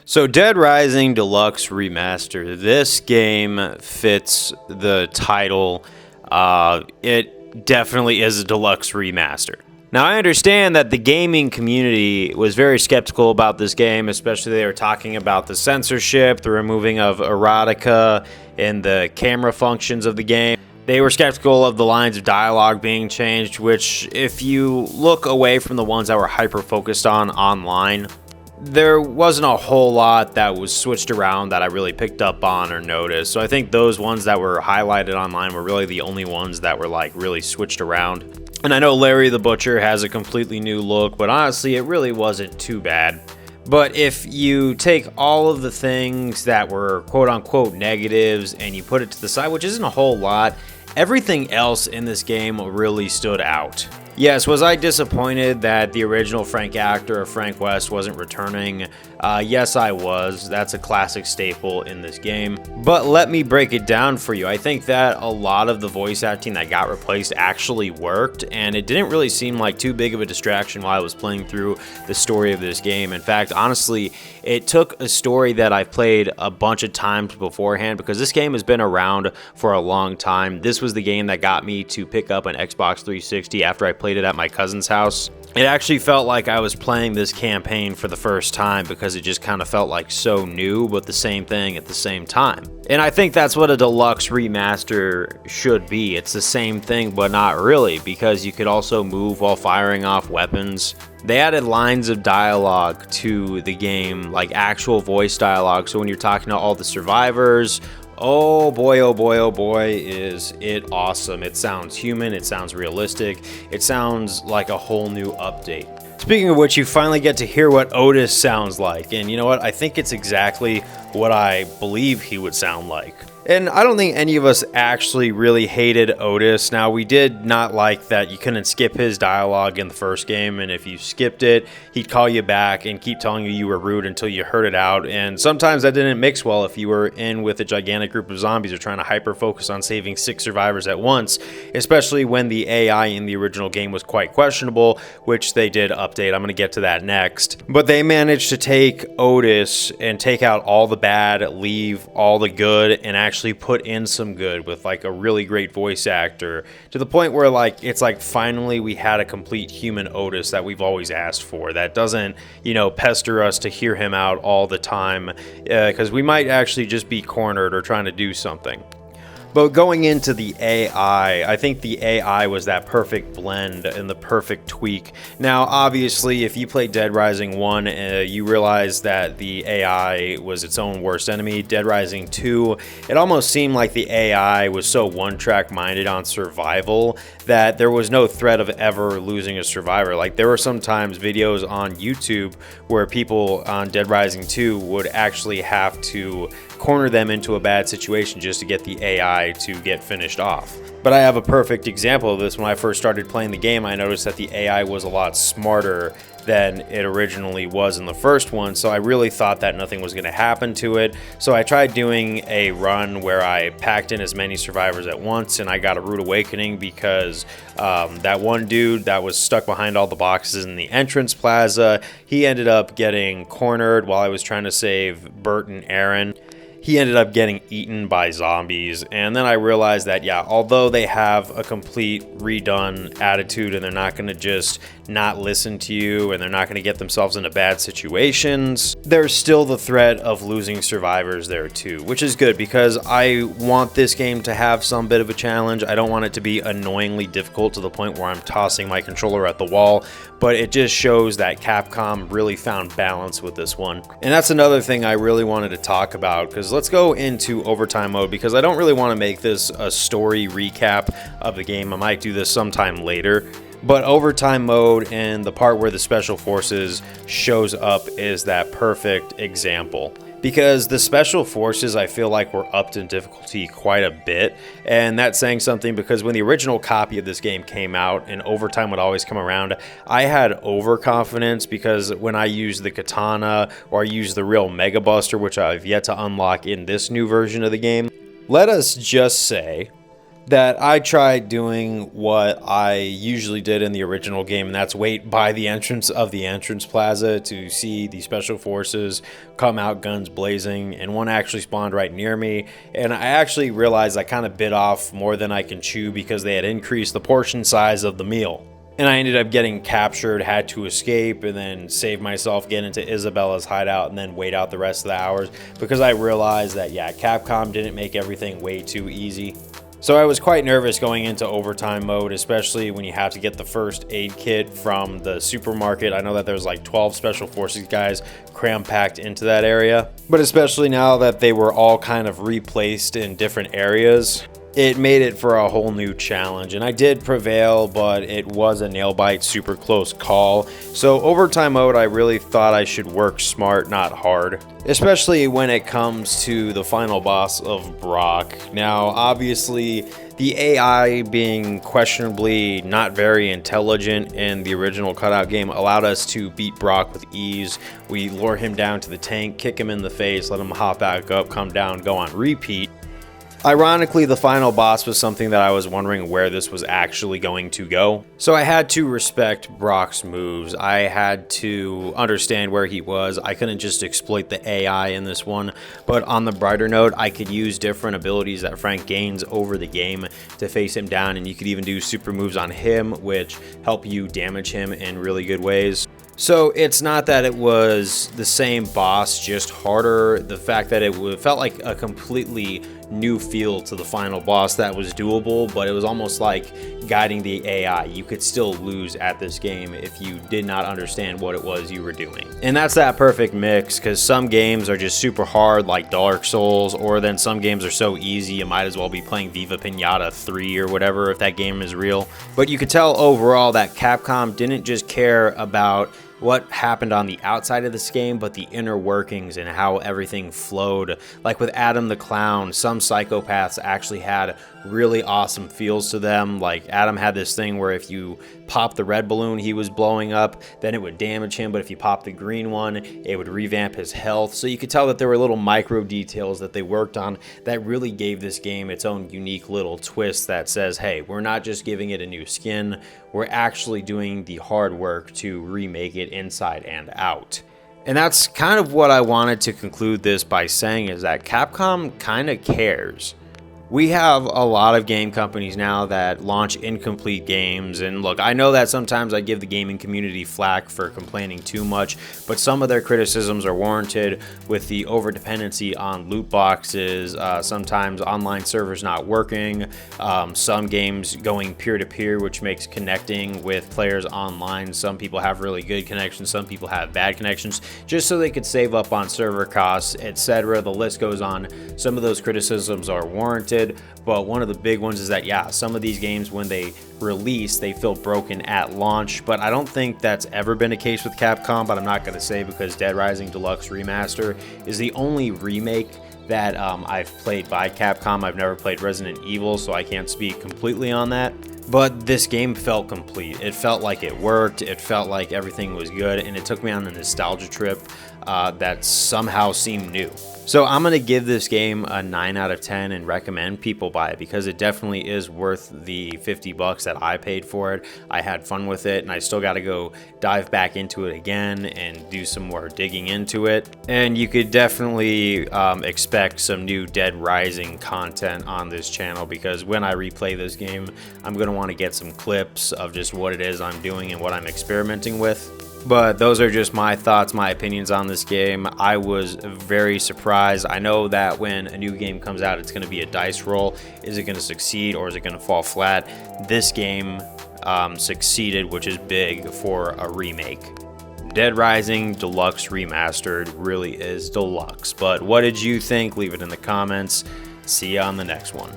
So Dead Rising Deluxe Remaster, this game fits the title. It definitely is a deluxe remaster. Now, I understand that the gaming community was very skeptical about this game, especially they were talking about the censorship, the removing of erotica, and the camera functions of the game. They were skeptical of the lines of dialogue being changed, which, if you look away from the ones that were hyper-focused on online, there wasn't a whole lot that was switched around that I really picked up on or noticed. So I think those ones that were highlighted online were really the only ones that were like really switched around. And I know Larry the Butcher has a completely new look, but honestly, it really wasn't too bad. But if you take all of the things that were quote-unquote negatives and you put it to the side, which isn't a whole lot, everything else in this game really stood out. Yes, was I disappointed that the original Frank actor, Frank West, wasn't returning? Yes, I was. That's a classic staple in this game. But let me break it down for you. I think that a lot of the voice acting that got replaced actually worked, and it didn't really seem like too big of a distraction while I was playing through the story of this game. In fact, honestly, it took a story that I've played a bunch of times beforehand, because this game has been around for a long time. This was the game that got me to pick up an Xbox 360 after I played it at my cousin's house. It actually felt like I was playing this campaign for the first time because it just kind of felt like so new, but the same thing at the same time. And I think that's what a deluxe remaster should be. It's the same thing, but not really, because you could also move while firing off weapons. They added lines of dialogue to the game, like actual voice dialogue. So when you're talking to all the survivors, oh boy, oh boy, oh boy, is it awesome. It sounds human, it sounds realistic, it sounds like a whole new update. Speaking of which, you finally get to hear what Otis sounds like, and you know what? I think it's exactly what I believe he would sound like. And I don't think any of us actually really hated Otis. Now, we did not like that you couldn't skip his dialogue in the first game, and if you skipped it, he'd call you back and keep telling you you were rude until you heard it out. And sometimes that didn't mix well if you were in with a gigantic group of zombies or trying to hyper-focus on saving 6 survivors at once, especially when the AI in the original game was quite questionable, which they did update. I'm going to get to that next. But they managed to take Otis and take out all the bad, leave all the good, and actually put in some good with like a really great voice actor, to the point where like it's like finally we had a complete human Otis that we've always asked for, that doesn't, you know, pester us to hear him out all the time, because we might actually just be cornered or trying to do something. But going into the AI, I think the AI was that perfect blend and the perfect tweak. Now, obviously, if you played Dead Rising 1, you realize that the AI was its own worst enemy. Dead Rising 2, it almost seemed like the AI was so one-track minded on survival that there was no threat of ever losing a survivor. Like, there were sometimes videos on YouTube where people on Dead Rising 2 would actually have to corner them into a bad situation just to get the AI to get finished off. But I have a perfect example of this. When I first started playing the game, I noticed that the AI was a lot smarter than it originally was in the first one, so I really thought that nothing was going to happen to it. So I tried doing a run where I packed in as many survivors at once, and I got a rude awakening because that one dude that was stuck behind all the boxes in the entrance plaza, he ended up getting cornered while I was trying to save Bert and Aaron. He ended up getting eaten by zombies, and then I realized that, yeah, although they have a complete redone attitude and they're not going to just not listen to you and they're not going to get themselves into bad situations, there's still the threat of losing survivors there too, which is good because I want this game to have some bit of a challenge. I don't want it to be annoyingly difficult to the point where I'm tossing my controller at the wall, but it just shows that Capcom really found balance with this one. And that's another thing I really wanted to talk about, because let's go into overtime mode, because I don't really want to make this a story recap of the game. I might do this sometime later. But overtime mode and the part where the special forces shows up is that perfect example. Because the special forces, I feel like, were upped in difficulty quite a bit. And that's saying something, because when the original copy of this game came out and overtime would always come around, I had overconfidence, because when I used the katana or I used the real Mega Buster, which I've yet to unlock in this new version of the game, let us just say that I tried doing what I usually did in the original game, and that's wait by the entrance of the entrance plaza to see the special forces come out guns blazing, and one actually spawned right near me, and I actually realized I kind of bit off more than I can chew because they had increased the portion size of the meal. And I ended up getting captured, had to escape, and then save myself, get into Isabella's hideout, and then wait out the rest of the hours because I realized that, yeah, Capcom didn't make everything way too easy. So I was quite nervous going into overtime mode, especially when you have to get the first aid kit from the supermarket. I know that there's like 12 special forces guys cram-packed into that area, but especially now that they were all kind of replaced in different areas, it made it for a whole new challenge, and I did prevail, but it was a nail-bite, super close call. So overtime mode, I really thought I should work smart, not hard, especially when it comes to the final boss of Brock. Now, obviously, the AI being questionably not very intelligent in the original cutout game allowed us to beat Brock with ease. We lure him down to the tank, kick him in the face, let him hop back up, come down, go on repeat. Ironically, the final boss was something that I was wondering where this was actually going to go. So I had to respect Brock's moves. I had to understand where he was. I couldn't just exploit the AI in this one. But on the brighter note, I could use different abilities that Frank gains over the game to face him down. And you could even do super moves on him, which help you damage him in really good ways. So it's not that it was the same boss, just harder. The fact that it felt like a completely new feel to the final boss that was doable, but it was almost like guiding the AI. You could still lose at this game if you did not understand what it was you were doing. And that's that perfect mix, because some games are just super hard like Dark Souls, or then some games are so easy you might as well be playing Viva Pinata 3 or whatever if that game is real. But you could tell overall that Capcom didn't just care about what happened on the outside of this game, but the inner workings and how everything flowed. Like with Adam the Clown, some psychopaths actually had really awesome feels to them. Like Adam had this thing where if you pop the red balloon he was blowing up, then it would damage him, but if you pop the green one, it would revamp his health. So you could tell that there were little micro details that they worked on that really gave this game its own unique little twist that says, hey, we're not just giving it a new skin, we're actually doing the hard work to remake it inside and out. And that's kind of what I wanted to conclude this by saying, is that Capcom kind of cares. We have a lot of game companies now that launch incomplete games, and look, I know that sometimes I give the gaming community flack for complaining too much, but some of their criticisms are warranted with the overdependency on loot boxes, sometimes online servers not working, some games going peer-to-peer, which makes connecting with players online. Some people have really good connections, some people have bad connections, just so they could save up on server costs, etc. The list goes on. Some of those criticisms are warranted. But one of the big ones is that, yeah, some of these games when they release, they feel broken at launch, but I don't think that's ever been a case with Capcom, but I'm not going to say, because Dead Rising Deluxe Remaster is the only remake that I've played by Capcom. I've never played Resident Evil, so I can't speak completely on that. But this game felt complete. It felt like it worked. It felt like everything was good, and it took me on a nostalgia trip that somehow seemed new. So I'm going to give this game a 9 out of 10 and recommend people buy it, because it definitely is worth the $50 that I paid for it. I had fun with it, and I still got to go dive back into it again and do some more digging into it. And you could definitely expect some new Dead Rising content on this channel, because when I replay this game, I'm going to want to get some clips of just what it is I'm doing and what I'm experimenting with. But those are just my thoughts, my opinions on this game. I was very surprised. I know that when a new game comes out, it's going to be a dice roll. Is it going to succeed or is it going to fall flat? This game succeeded, which is big for a remake. Dead Rising Deluxe Remastered really is deluxe. But what did you think? Leave it in the comments. See ya on the next one.